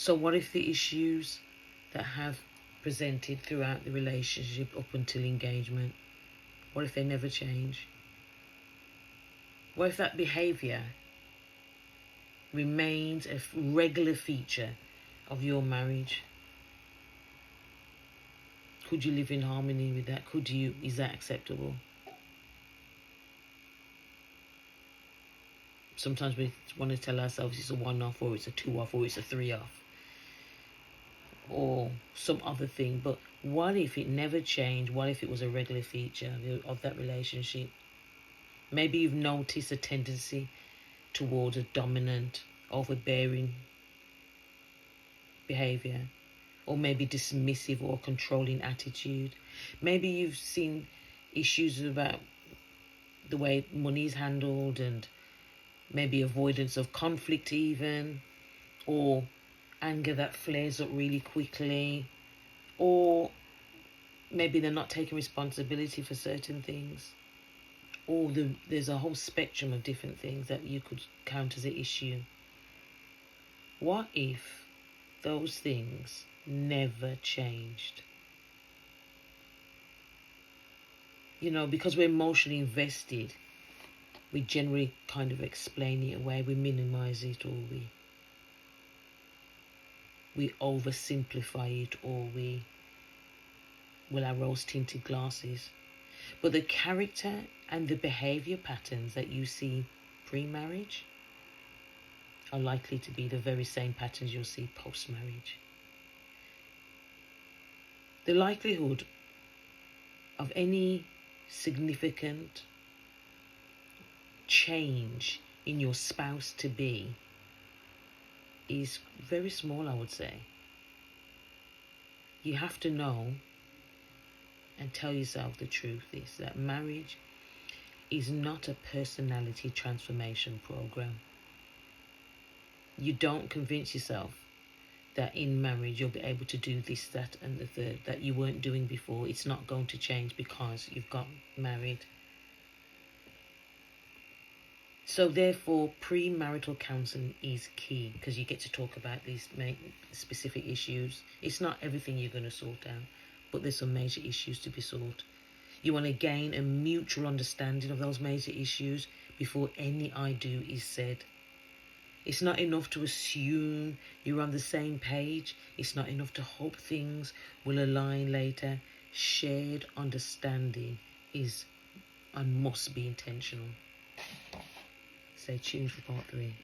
So what if the issues that have presented throughout the relationship up until engagement, what if they never change? What if that behaviour remains a regular feature of your marriage? Could you live in harmony with that? Could you? Is that acceptable? Sometimes we want to tell ourselves it's a 1-off, or it's a 2-off, or it's a 3-off, or some other thing. But what if it never changed? What if it was a regular feature of that relationship? Maybe you've noticed a tendency towards a dominant, overbearing behavior, or maybe dismissive or controlling attitude. Maybe you've seen issues about the way money is handled, and maybe avoidance of conflict even, or anger that flares up really quickly, or maybe they're not taking responsibility for certain things, or there's a whole spectrum of different things that you could count as an issue. What if those things never changed? You know, because we're emotionally invested, we generally kind of explain it away, we minimize it, or we oversimplify it, or our rose-tinted glasses. But the character and the behavior patterns that you see pre-marriage are likely to be the very same patterns you'll see post-marriage. The likelihood of any significant change in your spouse-to-be is very small, I would say. You have to know and tell yourself the truth is that marriage is not a personality transformation program. You don't convince yourself that in marriage you'll be able to do this, that, and the third that you weren't doing before. It's not going to change because you've got married. So therefore, premarital counselling is key, because you get to talk about these specific issues. It's not everything you're going to sort out, but there's some major issues to be sorted. You want to gain a mutual understanding of those major issues before any I do is said. It's not enough to assume you're on the same page. It's not enough to hope things will align later. Shared understanding is and must be intentional. Stay tuned for part 3.